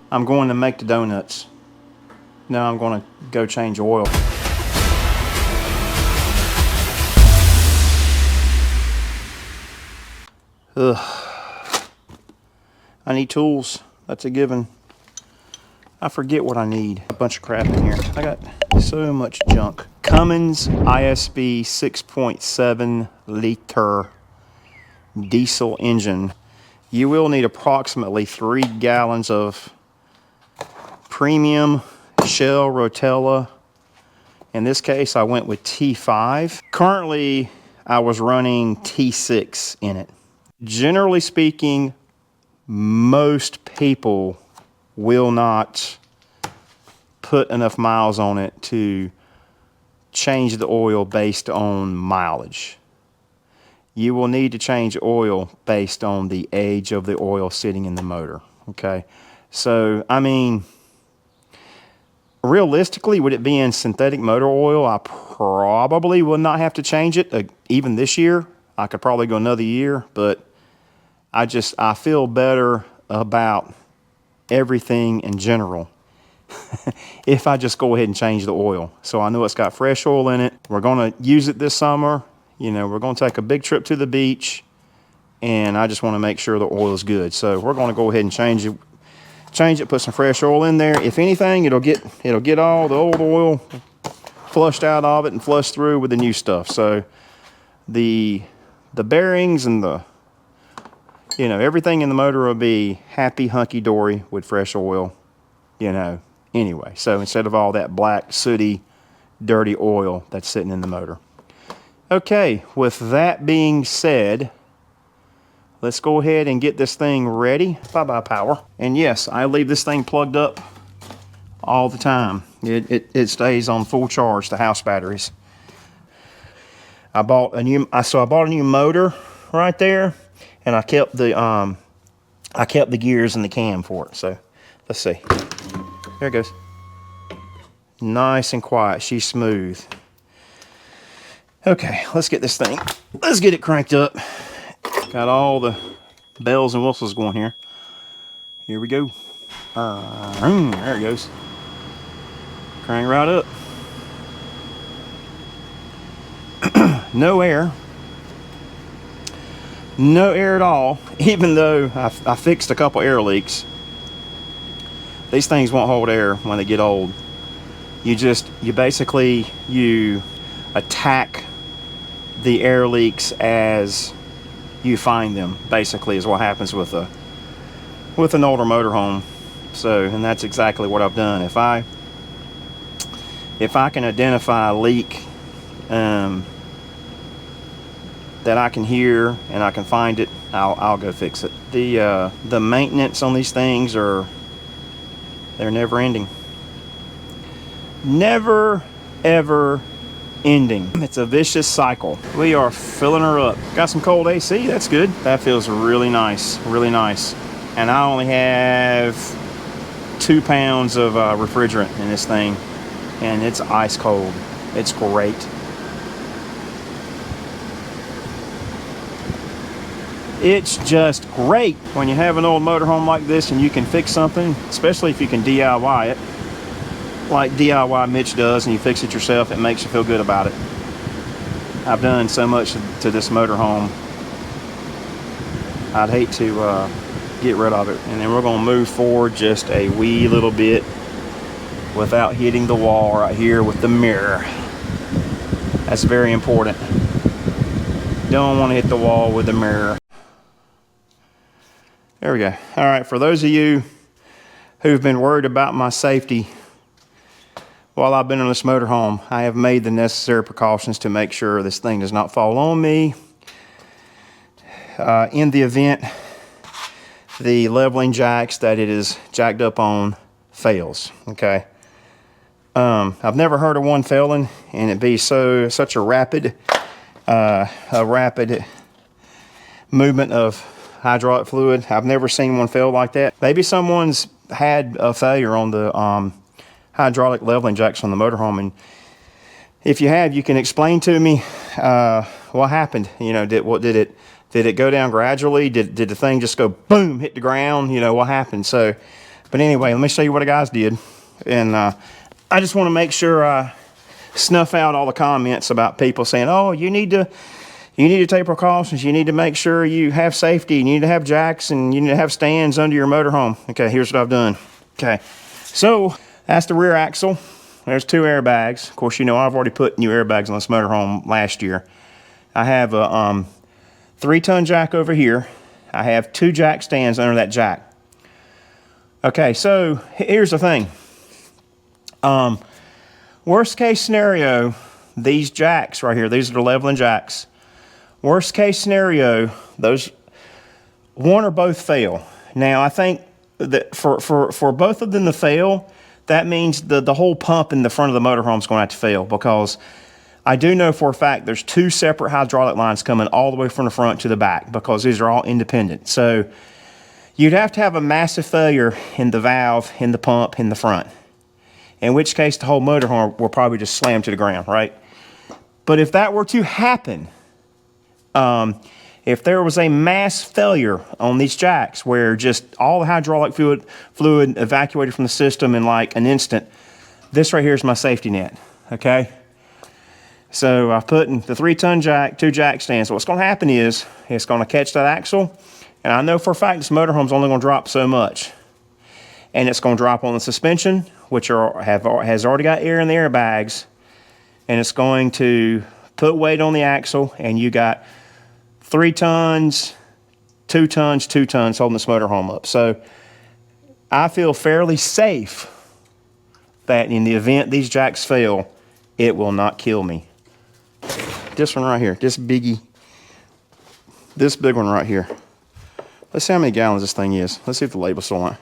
I'm going to make the donuts. Now I'm going to go change oil. Ugh. I need tools. That's a given. I forget what I need. A bunch of crap in here. I got so much junk. Cummins ISB 6.7 liter diesel engine. You will need approximately 3 gallons of premium Shell Rotella. In this case, I went with T5. Currently, I was running T6 in it. Generally speaking, most people will not put enough miles on it to change the oil based on mileage. You will need to change oil based on the age of the oil sitting in the motor, okay? So, I mean, realistically, with it being synthetic motor oil, I probably will not have to change it even this year. I could probably go another year, but I feel better about everything in general if I just go ahead and change the oil. So I know it's got fresh oil in it. We're going to use it this summer. You know, we're going to take a big trip to the beach, and I just want to make sure the oil is good. So we're going to go ahead and change it, put some fresh oil in there. If anything, it'll get all the old oil flushed out of it and flushed through with the new stuff. So the bearings and everything in the motor will be happy, hunky-dory with fresh oil, anyway. So instead of all that black, sooty, dirty oil that's sitting in the motor. Okay, with that being said, let's go ahead and get this thing ready. Bye-bye power. And yes, I leave this thing plugged up all the time. It stays on full charge, the house batteries. I bought a new motor right there. And I kept the gears in the cam for it. So let's see. There it goes. Nice and quiet. She's smooth. Okay, let's get this thing. Let's get it cranked up. Got all the bells and whistles going here. Here we go. There it goes. Crank right up. No air. No air at all, even though I fixed a couple air leaks. These things won't hold air when they get old. You basically attack the air leaks as you find them, basically, is what happens with an older motorhome. So, and that's exactly what I've done. If I can identify a leak that I can hear and I can find it, I'll go fix it. The maintenance on these things they're never ending. Never ever ending. It's a vicious cycle. We are filling her up. Got some cold AC, that's good. That feels really nice, really nice. And I only have 2 pounds of refrigerant in this thing, and it's ice cold. It's great. It's just great when you have an old motorhome like this and you can fix something, especially if you can DIY it, like DIY Mitch does, and you fix it yourself. It makes you feel good about it. I've done so much to this motorhome. I'd hate to get rid of it. And then we're going to move forward just a wee little bit without hitting the wall right here with the mirror. That's very important. Don't want to hit the wall with the mirror. There we go. All right, for those of you who've been worried about my safety while I've been on this motorhome, I have made the necessary precautions to make sure this thing does not fall on me. In the event the leveling jacks that it is jacked up on fails, okay? I've never heard of one failing and it be such a rapid movement of hydraulic fluid. I've never seen one fail like that. Maybe someone's had a failure on the hydraulic leveling jacks on the motorhome, and if you have, you can explain to me what happened. Did it go down gradually? Did the thing just go boom, hit the ground? What happened? So But anyway, let me show you what the guys did. And I just want to make sure I snuff out all the comments about people saying, oh, you need to take precautions. You need to make sure you have safety. You need to have jacks and you need to have stands under your motorhome. Okay, here's what I've done. Okay, so that's the rear axle. There's 2 airbags. Of course, you know I've already put new airbags on this motorhome last year. I have a 3-ton jack over here. I have 2 jack stands under that jack. Okay, so here's the thing. Worst case scenario, these jacks right here, these are the leveling jacks. Worst case scenario, those one or both fail. Now, I think that for both of them to fail, that means the whole pump in the front of the motorhome is going to have to fail, because I do know for a fact there's 2 separate hydraulic lines coming all the way from the front to the back, because these are all independent. So you'd have to have a massive failure in the valve, in the pump, in the front, in which case the whole motorhome will probably just slam to the ground, right? But if that were to happen, if there was a mass failure on these jacks where just all the hydraulic fluid evacuated from the system in like an instant, this right here is my safety net, okay? So I've put in the 3-ton jack, 2 jack stands. So what's going to happen is it's going to catch that axle, and I know for a fact this motorhome's only going to drop so much. And it's going to drop on the suspension, which has already got air in the airbags, and it's going to put weight on the axle, and you got 3 tons, 2 tons, 2 tons holding this motorhome up. So I feel fairly safe that in the event these jacks fail, it will not kill me. This one right here, this big one right here. Let's see how many gallons this thing is. Let's see if the label's still on.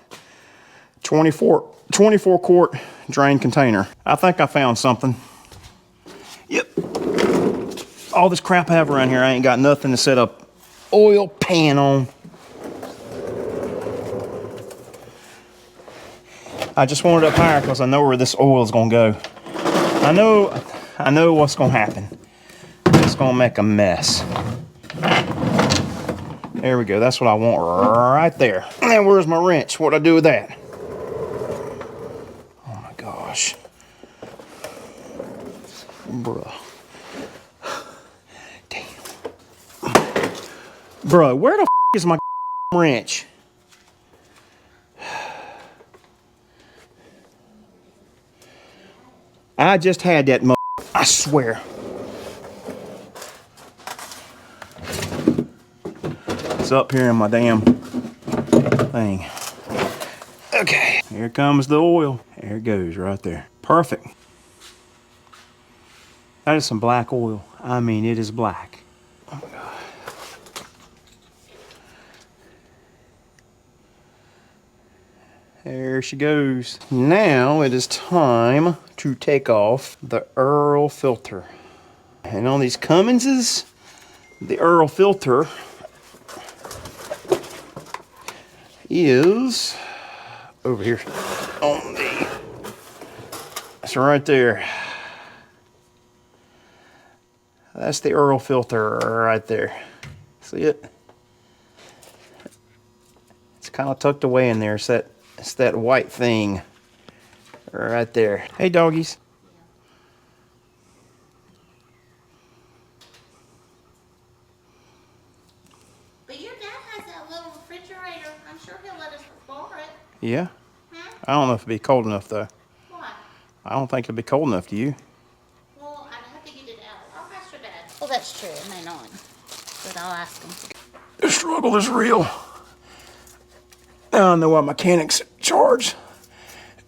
24 quart drain container. I think I found something. Yep. All this crap I have around here, I ain't got nothing to set up oil pan on. I just want it up higher because I know where this oil is going to go. I know what's going to happen. It's going to make a mess. There we go. That's what I want right there. Now, where's my wrench? What'd I do with that? Oh my gosh. Bruh. Damn. Bruh, where the f is my wrench? I just had that I swear. It's up here in my damn thing. Okay, here comes the oil. There it goes right there. Perfect. That is some black oil. I mean, it is black. Oh my God. There she goes. Now it is time to take off the Earl filter. And on these Cumminses, the Earl filter is over here on the, that's right there. That's the Earl filter right there. See it? It's kind of tucked away in there. It's that white thing right there. Hey, doggies. But your dad has that little refrigerator. I'm sure he'll let us borrow it. Yeah? Huh? I don't know if it'd be cold enough, though. Why? I don't think it'd be cold enough to you. Well, I'd have to get it out. I'll ask your dad. Well, that's true. It may not. But I'll ask him. The struggle is real. Now I know why mechanics charge.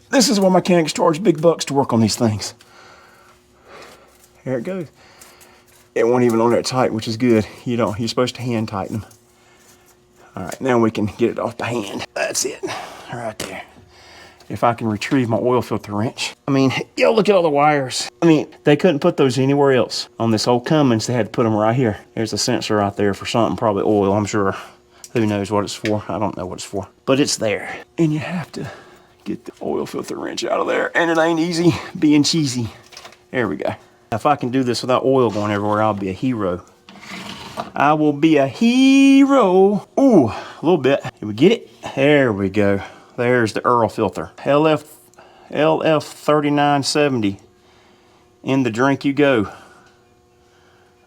This is why mechanics charge big bucks to work on these things. Here it goes. It won't even on there tight, which is good. You're supposed to hand tighten them. All right, now we can get it off the hand. That's it, right there. If I can retrieve my oil filter wrench. I mean, yo, look at all the wires. I mean, they couldn't put those anywhere else. On this old Cummins, they had to put them right here. There's a sensor out there for something, probably oil, I'm sure. Who knows what it's for? I don't know what it's for. But it's there. And you have to get the oil filter wrench out of there. And it ain't easy being cheesy. There we go. If I can do this without oil going everywhere, I'll be a hero. I will be a hero. Ooh, a little bit. Did we get it? There we go. There's the Earl filter. LF3970. In the drink you go.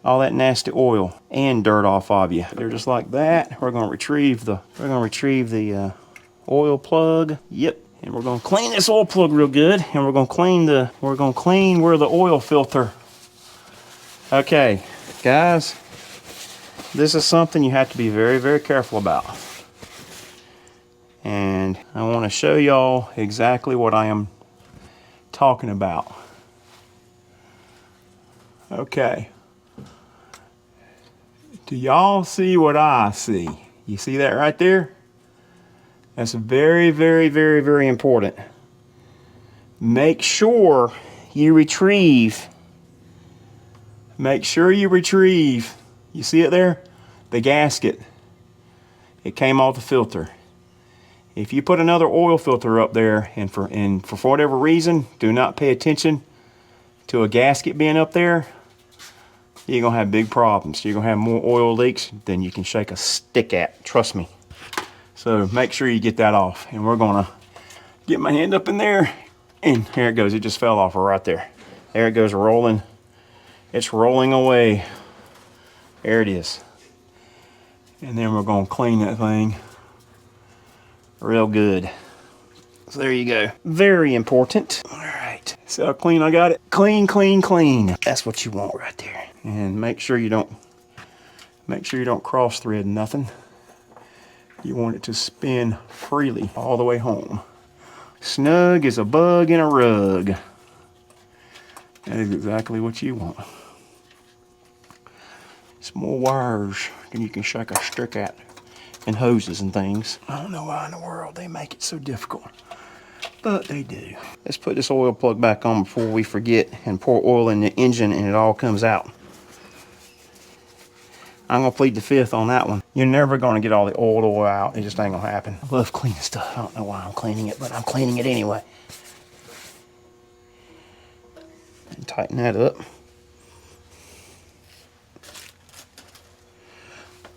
All that nasty oil and dirt off of you. They're just like that. We're gonna retrieve the oil plug. Yep. And we're gonna clean this oil plug real good. And we're gonna clean where the oil filter. Okay, guys. This is something you have to be very, very careful about. And I want to show y'all exactly what I am talking about. Okay. Do y'all see what I see? You see that right there? That's very, very, very, very important. Make sure you retrieve. Make sure you retrieve. You see it there? The gasket. It came off the filter. If you put another oil filter up there and for whatever reason, do not pay attention to a gasket being up there, you're gonna have big problems. You're gonna have more oil leaks than you can shake a stick at, trust me. So make sure you get that off. And we're gonna get my hand up in there, and here it goes. It just fell off right there. There it goes rolling. It's rolling away. There it is. And then we're gonna clean that thing real good. So there you go. Very important. All right. See how clean I got it? Clean, clean, clean. That's what you want right there. And make sure you don't cross thread nothing. You want it to spin freely all the way home. Snug as a bug in a rug. That is exactly what you want. It's more wires than you can shake a stick at, and hoses and things. I don't know why in the world they make it so difficult, but they do. Let's put this oil plug back on before we forget and pour oil in the engine and it all comes out. I'm gonna plead the fifth on that one. You're never gonna get all the oil out. It just ain't gonna happen. I love cleaning stuff. I don't know why I'm cleaning it, but I'm cleaning it anyway. And tighten that up.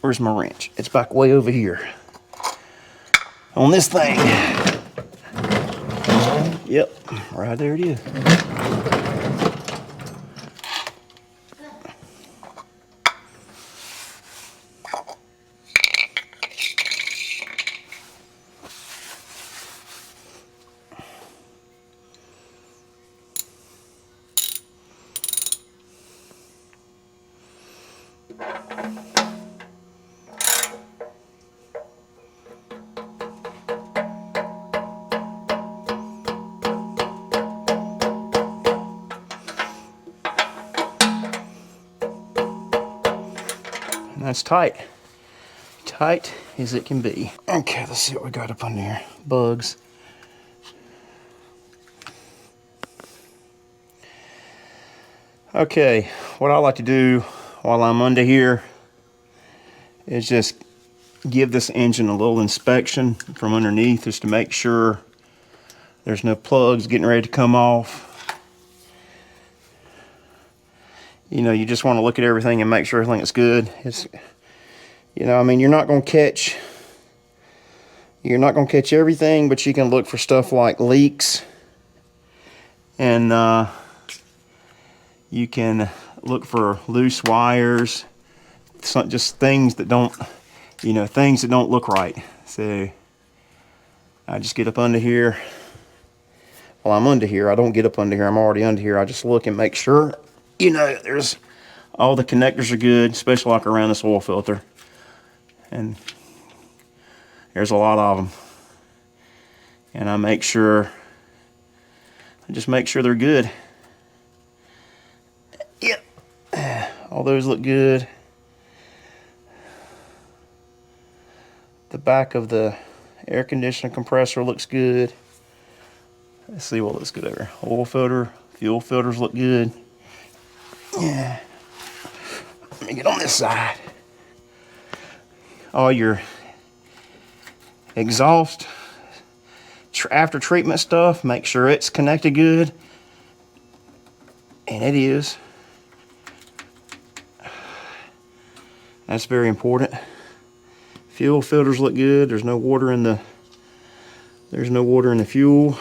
Where's my wrench? It's back way over here. On this thing. Yep, right there it is. And that's tight. Tight as it can be. Okay, let's see what we got up under here. Bugs. Okay, what I like to do while I'm under here is just give this engine a little inspection from underneath just to make sure there's no plugs getting ready to come off. You know, you just want to look at everything and make sure everything is good. It's, you know, I mean, you're not going to catch everything, but you can look for stuff like leaks, and you can look for loose wires, just things that don't, you know, things that don't look right. So I just get up under here. Well, I'm under here. I don't get up under here. I'm already under here. I just look and make sure, you know, there's all the connectors are good, especially like around this oil filter. And there's a lot of them. And I just make sure they're good. Yep. All those look good. The back of the air conditioner compressor looks good. Let's see what looks good over here. Oil filter, fuel filters look good. Yeah. Let me get on this side. All your exhaust after treatment stuff, make sure it's connected good. And it is. That's very important. Fuel filters look good. There's no water in the There's no water in the fuel.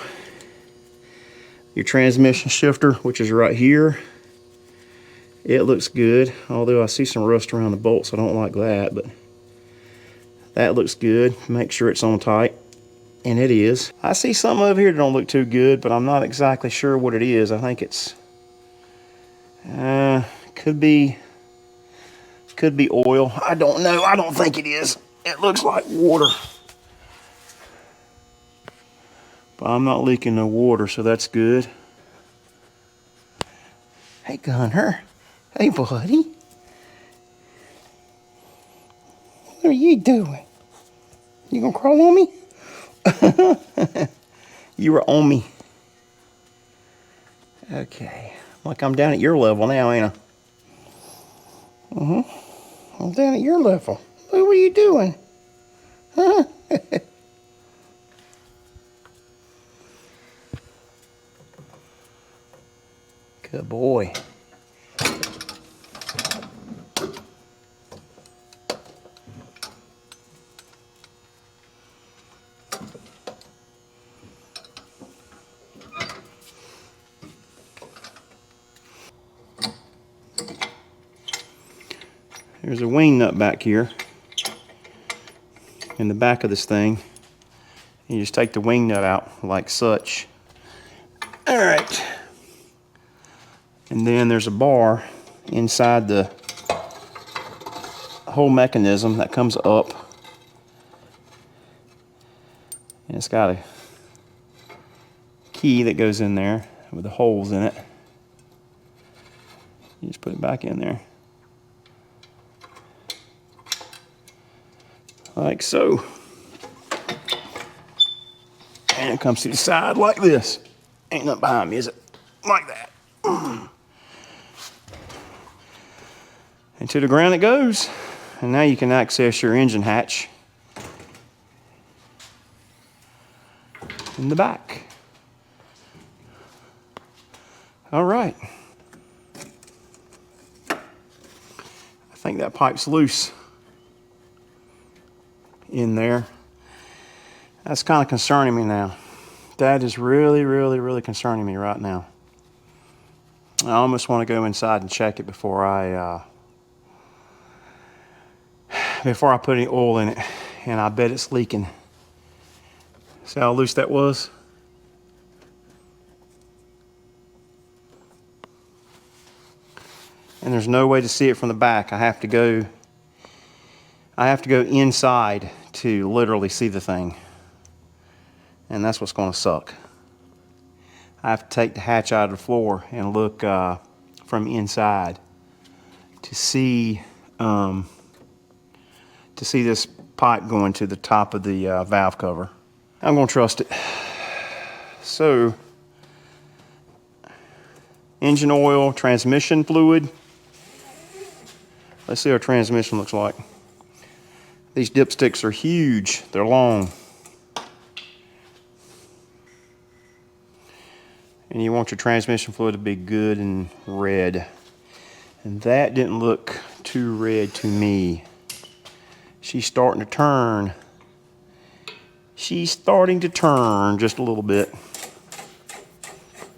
Your transmission shifter, which is right here, it looks good, although I see some rust around the bolts. I don't like that, but that looks good. Make sure it's on tight, and it is. I see some over here that don't look too good, but I'm not exactly sure what it is. I think it's could be oil. I don't know. I don't think it is. It looks like water, but I'm not leaking no water, so that's good. Hey, Gunner. Hey, buddy. What are you doing? You gonna crawl on me? You were on me. Okay. Like I'm down at your level now, ain't I? I'm down at your level. Look, what are you doing? Huh? Good boy. There's a wing nut back here in the back of this thing. You just take the wing nut out like such. All right. And then there's a bar inside the whole mechanism that comes up. And it's got a key that goes in there with the holes in it. You just put it back in there. Like so. And it comes to the side like this. Ain't nothing behind me, is it? Like that. And to the ground it goes. And now you can access your engine hatch in the back. All right. I think that pipe's loose in there. That's kind of concerning me now. That is really, really, really concerning me right now. I almost want to go inside and check it before I put any oil in it, and I bet it's leaking. See how loose that was? And there's no way to see it from the back. I have to go inside to literally see the thing. And that's what's going to suck. I have to take the hatch out of the floor and look from inside to see this pipe going to the top of the valve cover. I'm going to trust it. So, engine oil, transmission fluid. Let's see what our transmission looks like. These dipsticks are huge. They're long. And you want your transmission fluid to be good and red. And that didn't look too red to me. She's starting to turn. She's starting to turn just a little bit.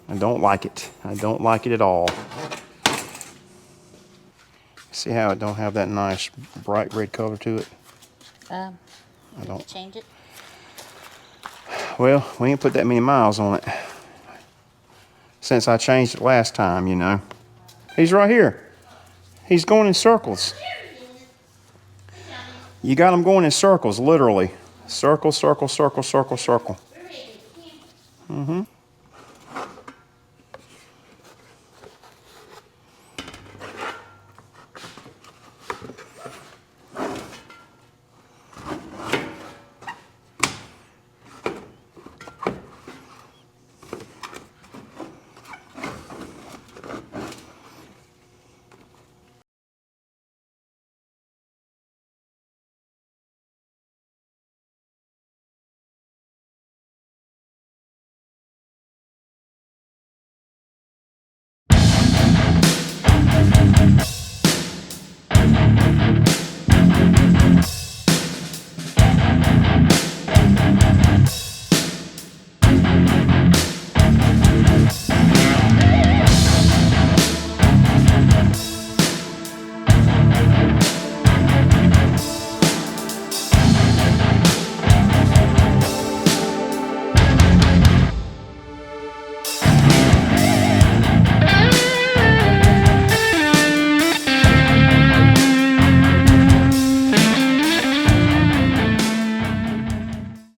I don't like it. I don't like it at all. See how it don't have that nice bright red color to it? I don't. Change it. Well, we ain't put that many miles on it since I changed it last time, you know. He's right here. He's going in circles. You got him going in circles, literally. Circle, circle, circle, circle, circle. Mm-hmm.